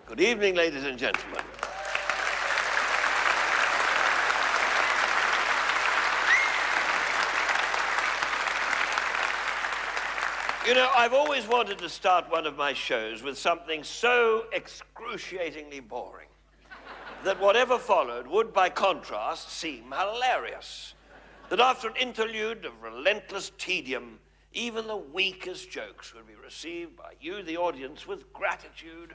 Good evening, ladies and gentlemen. You know, I've always wanted to start one of my shows with something so excruciatingly boring that whatever followed would, by contrast, seem hilarious. That after an interlude of relentless tedium, even the weakest jokes would be received by you, the audience, with gratitude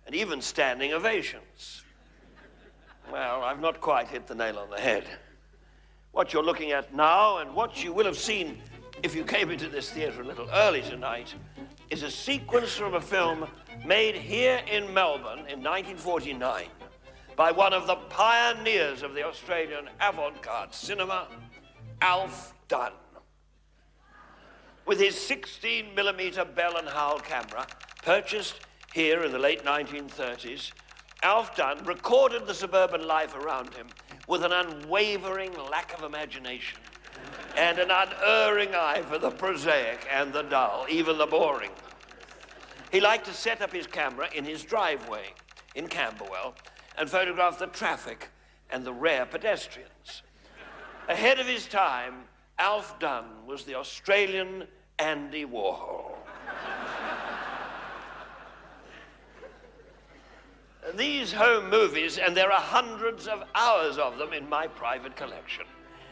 and even standing ovations. Well, I've not quite hit the nail on the head. What you're looking at now, and what you will have seen if you came into this theatre a little early tonight, is a sequence from a film made here in Melbourne in 1949 by one of the pioneers of the Australian avant-garde cinema, Alf Dunn. With his 16mm Bell and Howell camera, purchased here in the late 1930s, Alf Dunn recorded the suburban life around him with an unwavering lack of imagination and an unerring eye for the prosaic and the dull, even the boring. He liked to set up his camera in his driveway in Camberwell and photograph the traffic and the rare pedestrians. Ahead of his time, Alf Dunn was the Australian Andy Warhol. These home movies, and there are hundreds of hours of them in my private collection,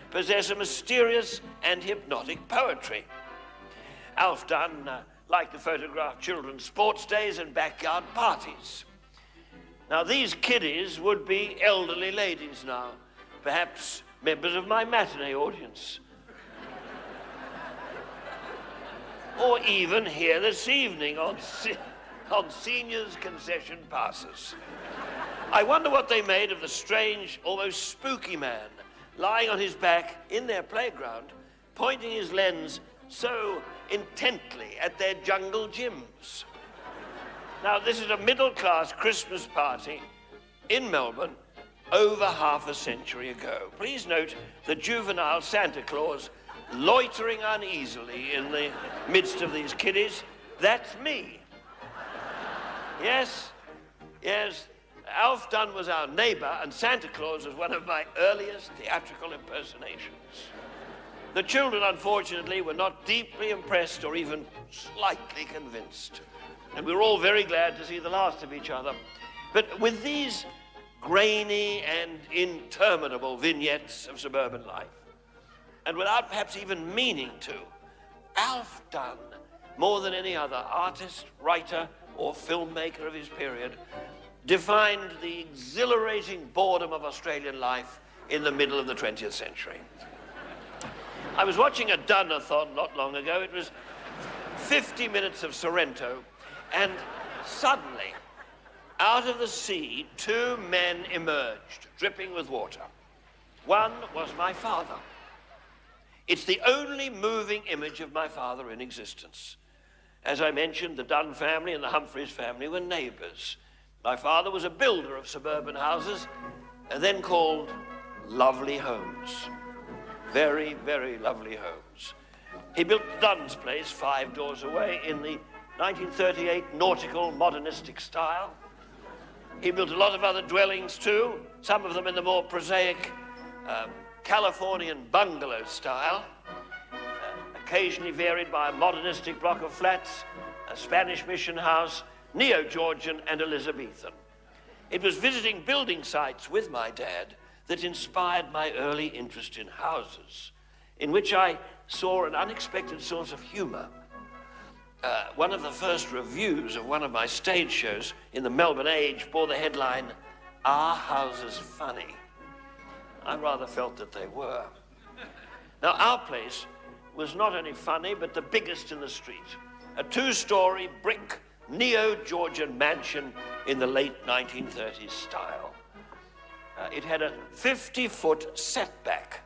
possess a mysterious and hypnotic poetry. Alf Dunn liked to photograph children's sports days and backyard parties. Now, these kiddies would be elderly ladies now, perhaps members of my matinee audience. Or even here this evening on seniors' concession passes. I wonder what they made of the strange, almost spooky man lying on his back in their playground, pointing his lens so intently at their jungle gyms. Now, this is a middle-class Christmas party in Melbourne over half a century ago. Please note the juvenile Santa Claus loitering uneasily in the midst of these kiddies. That's me. Yes, Alf Dunn was our neighbor, and Santa Claus was one of my earliest theatrical impersonations. The children, unfortunately, were not deeply impressed or even slightly convinced, and we were all very glad to see the last of each other. But with these grainy and interminable vignettes of suburban life, and without perhaps even meaning to, Alf Dunn, more than any other artist, writer, or filmmaker of his period, defined the exhilarating boredom of Australian life in the middle of the 20th century. I was watching a Dunn-a-thon not long ago. It was 50 minutes of Sorrento, and suddenly, out of the sea, two men emerged, dripping with water. One was my father. It's the only moving image of my father in existence. As I mentioned, the Dunn family and the Humphries family were neighbors. My father was a builder of suburban houses, and then called lovely homes. Very, very lovely homes. He built Dunn's place 5 doors away in the 1938 nautical modernistic style. He built a lot of other dwellings too, some of them in the more prosaic Californian bungalow style, occasionally varied by a modernistic block of flats, a Spanish mission house, Neo-Georgian and Elizabethan. It was visiting building sites with my dad that inspired my early interest in houses, in which I saw an unexpected source of humor. One of the first reviews of one of my stage shows in the Melbourne Age bore the headline, "Are Houses Funny?" I rather felt that they were. Now, our place was not only funny, but the biggest in the street. A 2-story brick Neo-Georgian mansion in the late 1930s style. It had a 50-foot setback.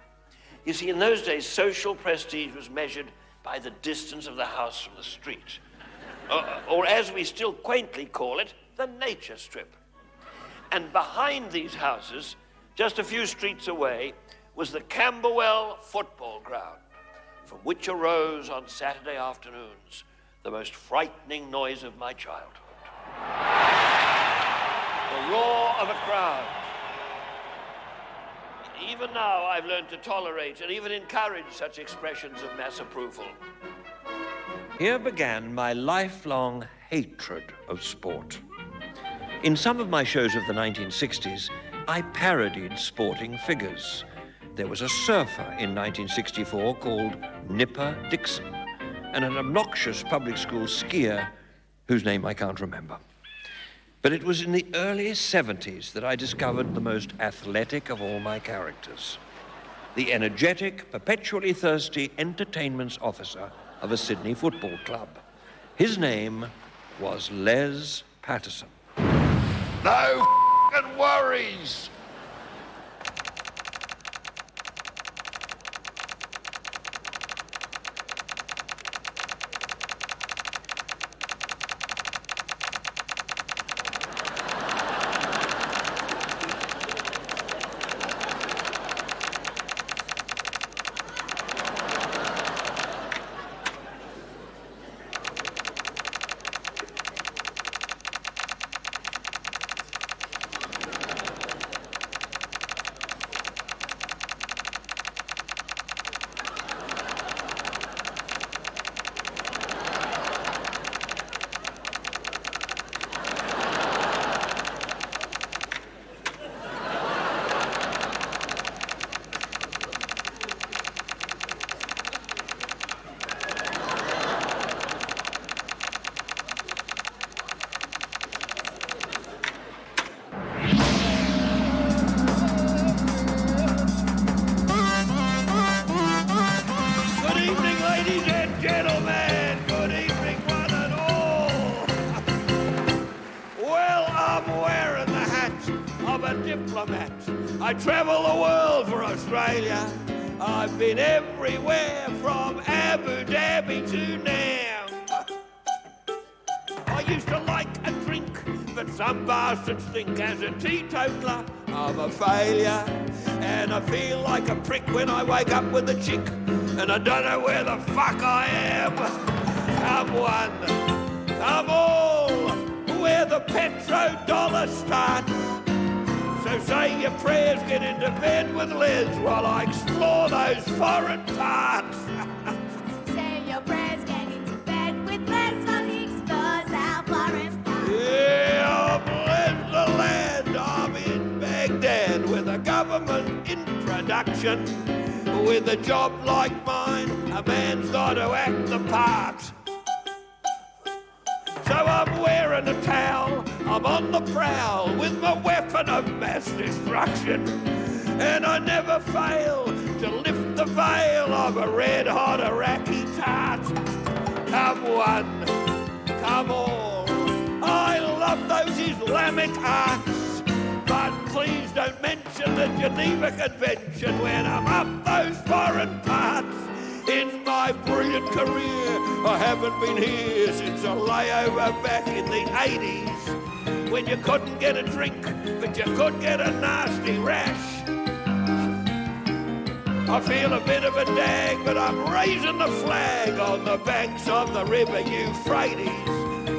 You see, in those days, social prestige was measured by the distance of the house from the street. Or as we still quaintly call it, the nature strip. And behind these houses, just a few streets away, was the Camberwell football ground, from which arose on Saturday afternoons the most frightening noise of my childhood. of a crowd. Even now, I've learned to tolerate and even encourage such expressions of mass approval. Here began my lifelong hatred of sport. In some of my shows of the 1960s, I parodied sporting figures. There was a surfer in 1964 called Nipper Dixon, and an obnoxious public school skier whose name I can't remember. But it was in the early 70s that I discovered the most athletic of all my characters, the energetic, perpetually thirsty entertainments officer of a Sydney football club. His name was Les Patterson. No f***ing worries. Diplomat. I travel the world for Australia. I've been everywhere from Abu Dhabi to now. I used to like a drink, but some bastards think as a teetotaler I'm a failure. And I feel like a prick when I wake up with a chick and I don't know where the fuck I am. Come one, come all, where the petrodollar starts. So say your prayers, get into bed with Liz while I explore those foreign parts. Say your prayers, get into bed with Liz while he explores our foreign parts. Yeah, bless the land. I'm in Baghdad with a government introduction. With a job like mine, a man's got to act the part. So I'm wearing a towel, I'm on the prowl with my weapon of mass destruction. And I never fail to lift the veil of a red-hot Iraqi tart. Come one, come all, I love those Islamic arts. But please don't mention the Geneva Convention when I'm up those foreign parts. In my brilliant career, I haven't been here since a layover back in the 80s, when you couldn't get a drink, but you could get a nasty rash. I feel a bit of a dag, but I'm raising the flag on the banks of the river Euphrates,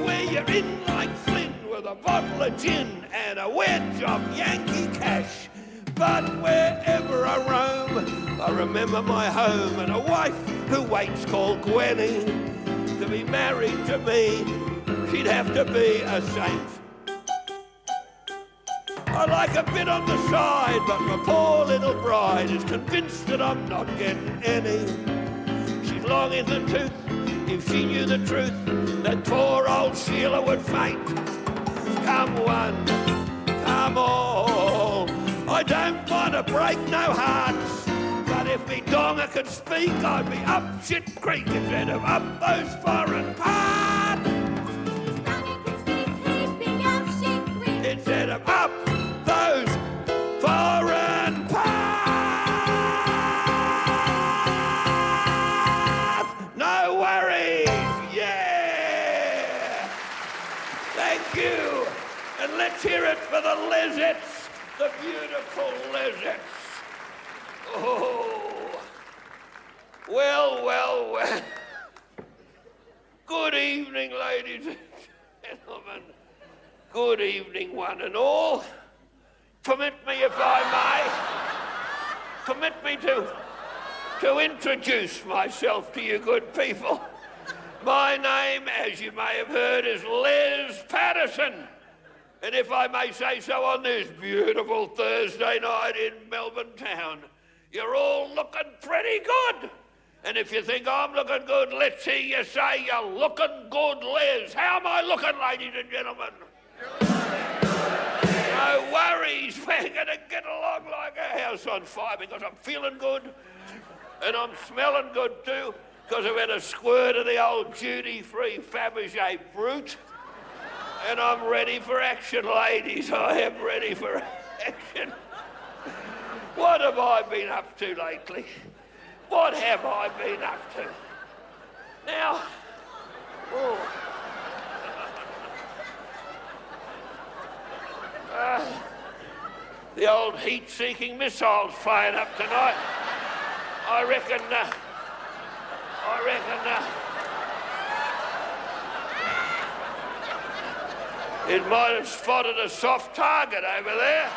where you're in like Flynn with a bottle of gin and a wedge of Yankee cash. But wherever I roam, I remember my home and a wife who waits called Gwenny. To be married to me, she'd have to be a saint. I like a bit on the side, but my poor little bride is convinced that I'm not getting any. She's long in the tooth. If she knew the truth, that poor old Sheila would faint. Come one, come all, I don't want to break no hearts, but if me donga could speak, I'd be up shit creek instead of up those foreign parts. Donga could speak, he'd be up shit creek Instead of up those foreign parts. No worries, yeah. Thank you, and let's hear it for the lizards. The beautiful lizards. Oh, well, well, well. Good evening, ladies and gentlemen. Good evening, one and all. permit me, if I may, permit me to introduce myself to you good people. My name, as you may have heard, is Les Patterson. And if I may say so, on this beautiful Thursday night in Melbourne town, you're all looking pretty good. And if you think I'm looking good, let's hear you say you're looking good, Les. How am I looking, ladies and gentlemen? No worries, we're going to get along like a house on fire because I'm feeling good and I'm smelling good too because I've had a squirt of the old duty-free Fabergé Brut and I'm ready for action, ladies. I am ready for action. What have I been up to lately? What have I been up to? Now, the old heat-seeking missile's flying up tonight. I reckon it might have spotted a soft target over there.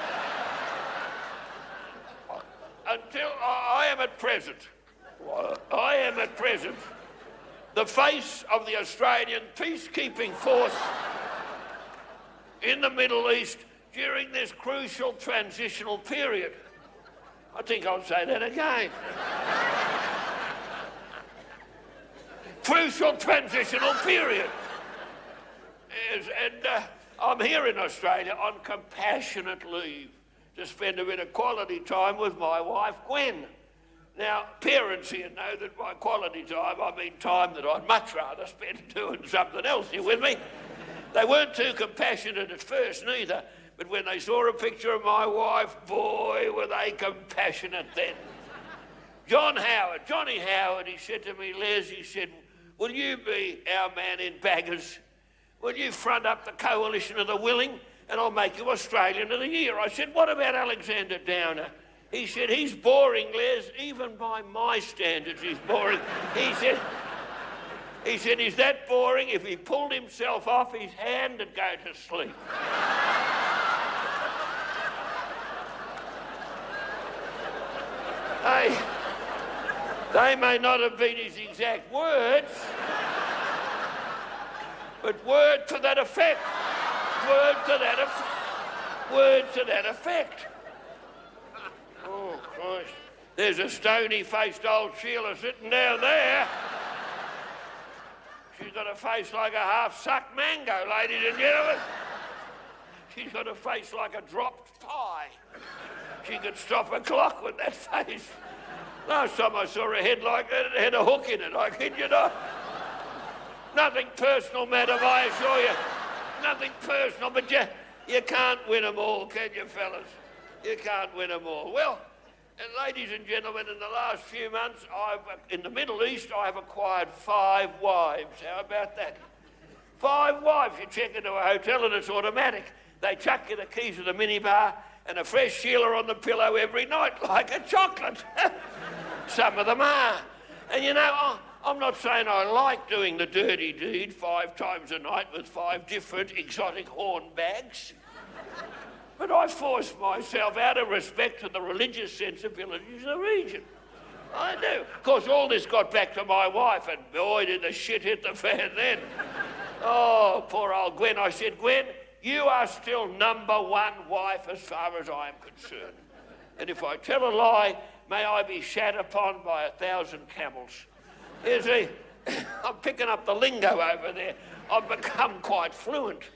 Until I am at present, the face of the Australian peacekeeping force in the Middle East during this crucial transitional period. I think I'll say that again. Crucial transitional period. Yes, and I'm here in Australia on compassionate leave to spend a bit of quality time with my wife, Gwen. Now, parents here know that by quality time, I mean time that I'd much rather spend doing something else. You with me? They weren't too compassionate at first, neither. But when they saw a picture of my wife, boy, were they compassionate then. Johnny Howard, he said to me, Les, he said, will you be our man in baggers? Will you front up the coalition of the willing and I'll make you Australian of the Year? I said, what about Alexander Downer? He said, he's boring, Les, even by my standards he's boring. He said, he's that boring, if he pulled himself off his hand and go to sleep. They may not have been his exact words, but word to that effect. Word to that effect. Oh, Christ. There's a stony-faced old Sheila sitting down there. She's got a face like a half-sucked mango, ladies and gentlemen. She's got a face like a dropped pie. She could stop a clock with that face. Last time I saw a head like that, it had a hook in it, I kid you not. Nothing personal, madam, I assure you. Nothing personal, but you can't win them all, can you, fellas? You can't win them all. Well, ladies and gentlemen, in the last few months, in the Middle East, I've acquired 5 wives. How about that? 5 wives. You check into a hotel and it's automatic. They chuck you the keys of the minibar and a fresh Sheila on the pillow every night, like a chocolate. Some of them are. And you know, I'm not saying I like doing the dirty deed 5 times a night with 5 different exotic horn bags. But I force myself out of respect to the religious sensibilities of the region. I do. Of course, all this got back to my wife, and boy, did the shit hit the fan then. Oh, poor old Gwen. I said, Gwen, you are still #1 wife as far as I am concerned. And if I tell a lie, may I be shat upon by 1,000 camels. You see, I'm picking up the lingo over there. I've become quite fluent.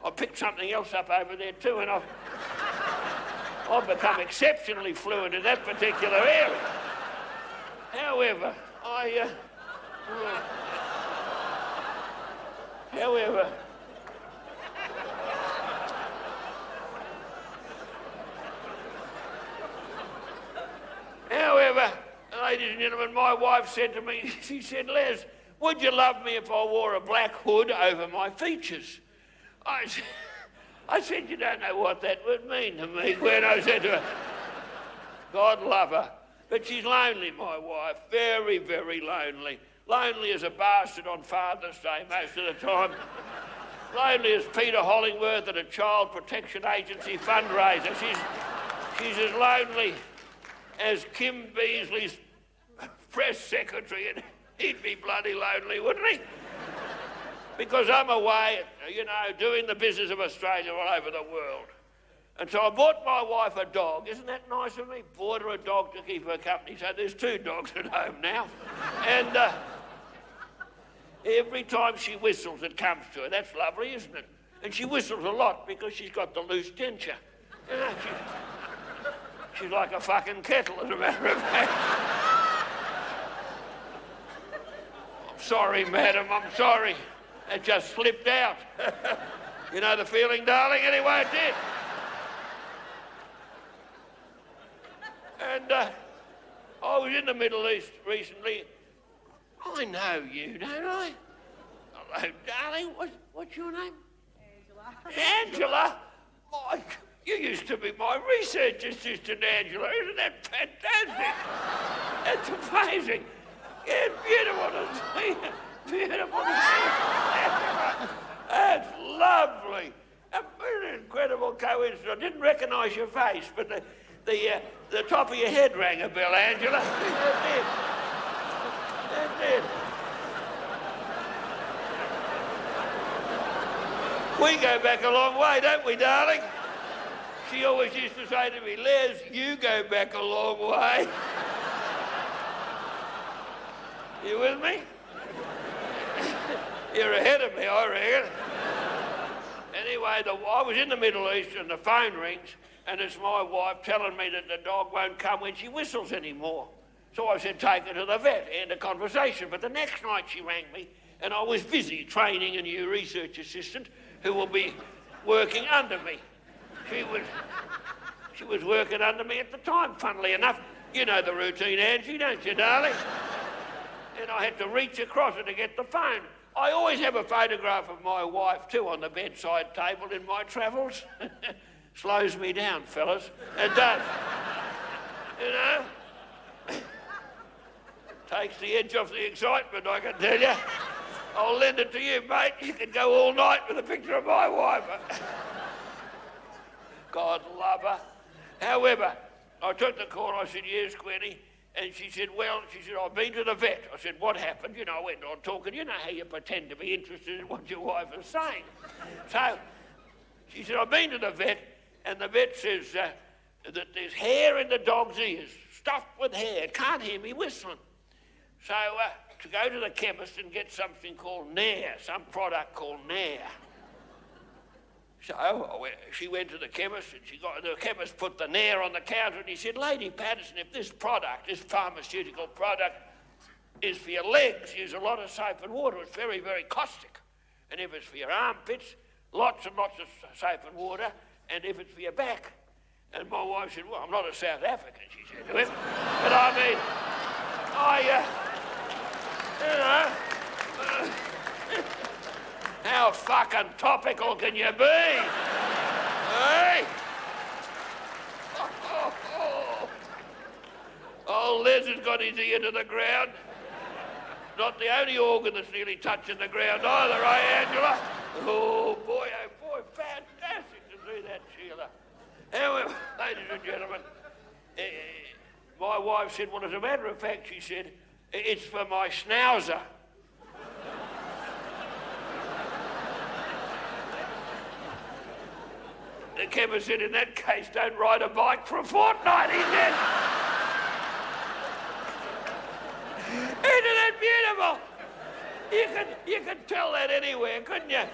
I picked something else up over there too, and I've become exceptionally fluent in that particular area. However, ladies and gentlemen, my wife said to me, she said, Les, would you love me if I wore a black hood over my features? I said, you don't know what that would mean to me, Gwen. I said to her, God love her. But she's lonely, my wife, very, very lonely. Lonely as a bastard on Father's Day most of the time. lonely as Peter Hollingworth at a Child Protection Agency fundraiser. She's as lonely as Kim Beazley's press secretary, and he'd be bloody lonely, wouldn't he? Because I'm away, you know, doing the business of Australia all over the world. And so I bought my wife a dog. Isn't that nice of me? Bought her a dog to keep her company. So there's 2 dogs at home now. And every time she whistles, it comes to her. That's lovely, isn't it? And she whistles a lot because she's got the loose denture. You know, she's like a fucking kettle, as a matter of fact. I'm sorry, madam, I'm sorry. It just slipped out. You know the feeling, darling? Anyway, it did. And I was in the Middle East recently. I know you, don't I? Hello, darling. What's your name? Angela. My, you used to be my research assistant, Angela. Isn't that fantastic? That's amazing. Yeah, beautiful to see you. Beautiful to see you. That's lovely. An incredible coincidence. I didn't recognise your face, but the top of your head rang a bell, Angela. That's it. That's it. We go back a long way, don't we, darling? She always used to say to me, Les, you go back a long way. You with me? You're ahead of me, I reckon. Anyway, I was in the Middle East and the phone rings and it's my wife telling me that the dog won't come when she whistles anymore. So I said, take her to the vet, end of conversation. But the next night she rang me and I was busy training a new research assistant who will be working under me. She was working under me at the time, funnily enough. You know the routine, Angie, don't you, darling? And I had to reach across her to get the phone. I always have a photograph of my wife, too, on the bedside table in my travels. Slows me down, fellas. It does. You know? Takes the edge off the excitement, I can tell you. I'll lend it to you, mate. You can go all night with a picture of my wife. God love her. However, I took the call. I said, yes, Gwenny. And she said, I've been to the vet. I said, what happened? You know, I went on talking. You know how you pretend to be interested in what your wife is saying. So she said, I've been to the vet, and the vet says that there's hair in the dog's ears, stuffed with hair. It can't hear me whistling. So to go to the chemist and get something called Nair, some product called Nair. So she went to the chemist and the chemist put the Nair on the counter and he said, Lady Patterson, if this pharmaceutical product is for your legs, use a lot of soap and water. It's very, very caustic. And if it's for your armpits, lots and lots of soap and water. And if it's for your back. And my wife said, well, I'm not a South African, she said to him. But I mean, how fucking topical can you be? Hey? Oh, Les has got his ear to the ground. Not the only organ that's nearly touching the ground either, eh, Angela? Oh, boy, fantastic to see that, Sheila. However, ladies and gentlemen, my wife said, well, as a matter of fact, she said, it's for my schnauzer. The chemist said, in that case, don't ride a bike for a fortnight, he said. Isn't that beautiful? You can tell that anywhere, couldn't you?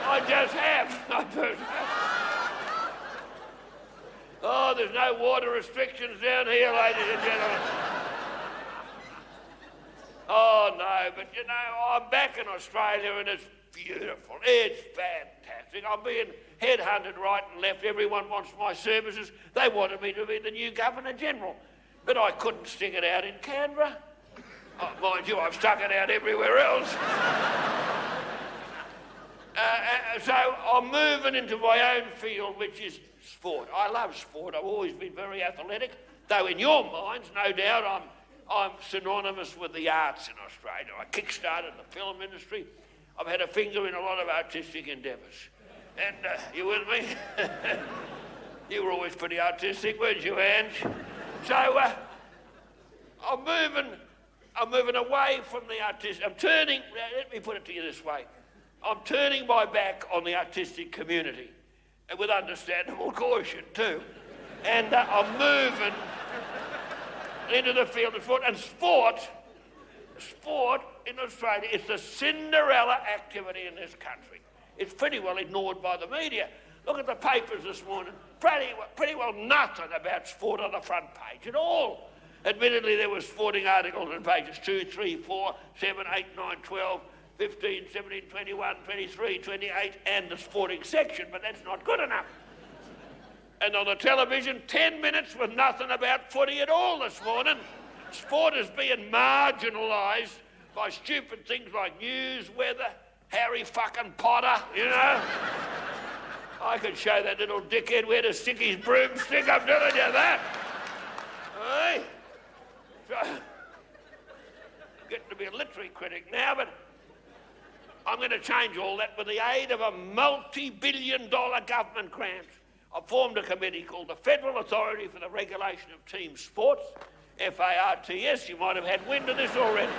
I just have. Oh, there's no water restrictions down here, ladies and gentlemen. Oh, no, but you know, I'm back in Australia and it's beautiful. It's fantastic. I'm being headhunted right and left. Everyone wants my services. They wanted me to be the new Governor-General. But I couldn't stick it out in Canberra. Oh, mind you, I've stuck it out everywhere else. So I'm moving into my own field, which is sport. I love sport. I've always been very athletic. Though in your minds, no doubt, I'm synonymous with the arts in Australia. I kick-started the film industry. I've had a finger in a lot of artistic endeavours. And you with me? You were always pretty artistic, weren't you, Ange? So I'm moving away from the artistic. Let me put it to you this way. I'm turning my back on the artistic community, and with understandable caution too. And I'm moving into the field of sport. And sport in Australia is the Cinderella activity in this country. It's pretty well ignored by the media. Look at the papers this morning. Pretty well nothing about sport on the front page at all. Admittedly, there were sporting articles on pages 2, 3, 4, 7, 8, 9, 12, 15, 17, 21, 23, 28, and the sporting section, but that's not good enough. And on the television, 10 minutes with nothing about footy at all this morning. Sport is being marginalised by stupid things like news, weather, Harry fucking Potter, you know. I could show that little dickhead where to stick his broomstick, I'm telling you that. Hey? So, getting to be a literary critic now, but I'm going to change all that with the aid of a multi-billion-dollar government grant. I've formed a committee called the Federal Authority for the Regulation of Team Sports, FARTS. You might have had wind of this already.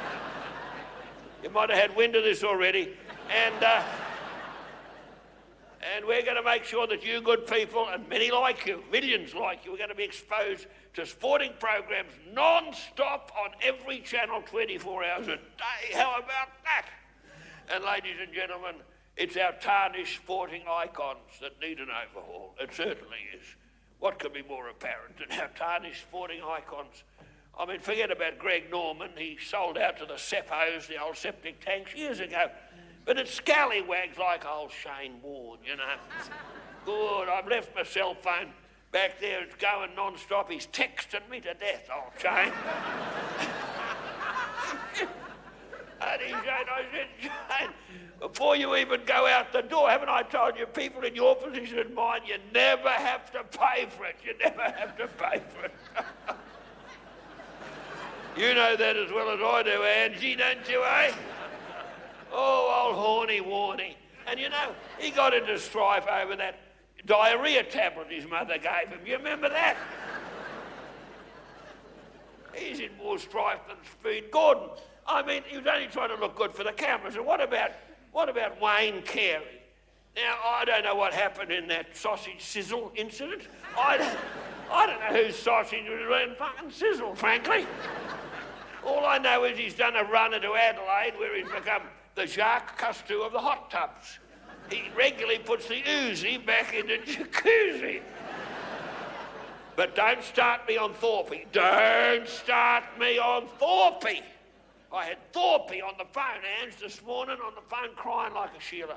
And we're going to make sure that you good people, and many like you, millions like you, are going to be exposed to sporting programs non-stop on every channel 24 hours a day. How about that? And ladies and gentlemen, it's our tarnished sporting icons that need an overhaul. It certainly is. What could be more apparent than our tarnished sporting icons? I mean, forget about Greg Norman. He sold out to the Seppos, the old septic tanks, years ago. But it's scallywags like old Shane Warne, you know. Good, I've left my cell phone back there. It's going non-stop. He's texting me to death, old Shane. And he said, I said, Shane, before you even go out the door, haven't I told you, people in your position and mine, you never have to pay for it. You never have to pay for it. You know that as well as I do, Angie, don't you, eh? Oh, old horny Warnie. And you know, he got into strife over that diarrhea tablet his mother gave him. You remember that? He's in more strife than Speed Gordon. I mean, he was only trying to look good for the cameras. And what about Wayne Carey? Now, I don't know what happened in that sausage sizzle incident. I don't know whose sausage was being fucking sizzled, frankly. All I know is he's done a run into Adelaide where he's become the Jacques Cousteau of the hot tubs. He regularly puts the Uzi back in the jacuzzi. But don't start me on Thorpe. Don't start me on Thorpe. I had Thorpe on the phone, Ange, this morning, on the phone crying like a Sheila.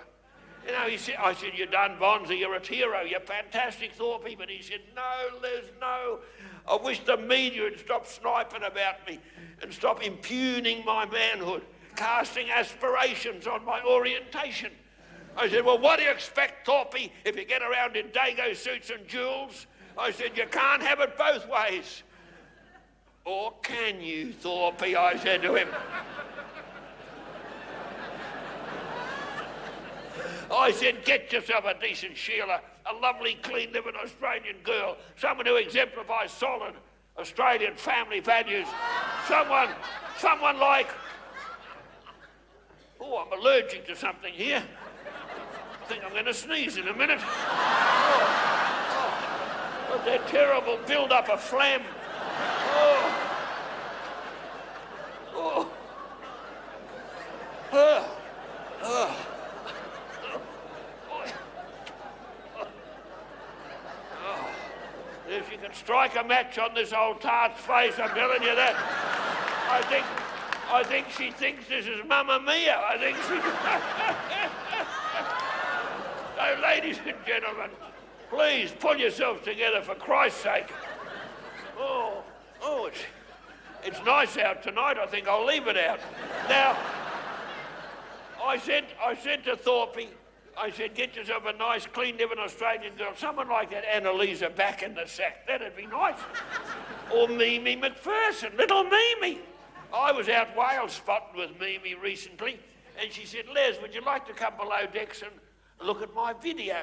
You know, I said, you're done, Bonza, you're a hero, you're fantastic, Thorpe. But he said, no, Les, no. I wish the media would stop sniping about me and stop impugning my manhood, casting aspirations on my orientation. I said, well, what do you expect, Thorpe, if you get around in Dago suits and jewels? I said, you can't have it both ways. Or can you, Thorpe? I said to him. I said, get yourself a decent Sheila, a lovely, clean-living Australian girl, someone who exemplifies solid Australian family values, someone like... Oh, I'm allergic to something here. I think I'm going to sneeze in a minute. But that terrible build-up of phlegm. If you can strike a match on this old tart's face, I'm telling you that. I think she thinks this is Mamma Mia. I think she... So, ladies and gentlemen, please pull yourselves together for Christ's sake. It's nice out tonight. I think I'll leave it out. Now, I said to Thorpe, I said, get yourself a nice, clean-living Australian girl, someone like that Annalisa back in the sack. That'd be nice. Or Mimi McPherson, little Mimi. I was out whale spotting with Mimi recently, And she said, Les, would you like to come below decks and look at my video?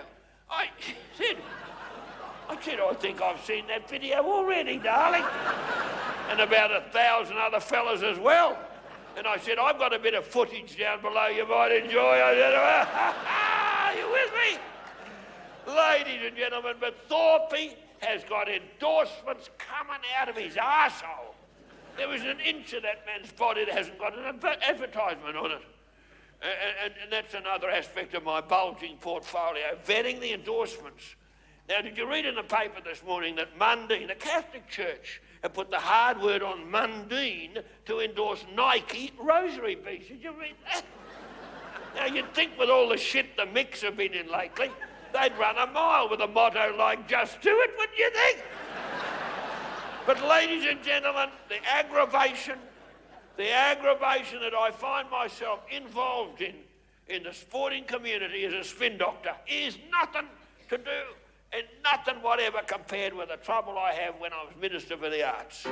I said, I think I've seen that video already, darling. And about 1,000 other fellas as well. And I said, I've got a bit of footage down below you might enjoy. I said, are you with me? Ladies and gentlemen, but Thorpe has got endorsements coming out of his arsehole. There was an inch of that man's body that hasn't got an advertisement on it. And that's another aspect of my bulging portfolio, vetting the endorsements. Now, did you read in the paper this morning that Mundine, the Catholic Church, have put the hard word on Mundine to endorse Nike rosary beads? Did you read that? Now, you'd think with all the shit the Micks have been in lately, they'd run a mile with a motto like, just do it, wouldn't you think? But ladies and gentlemen, the aggravation that I find myself involved in the sporting community as a spin doctor is nothing to do and nothing whatever compared with the trouble I have when I was Minister for the Arts.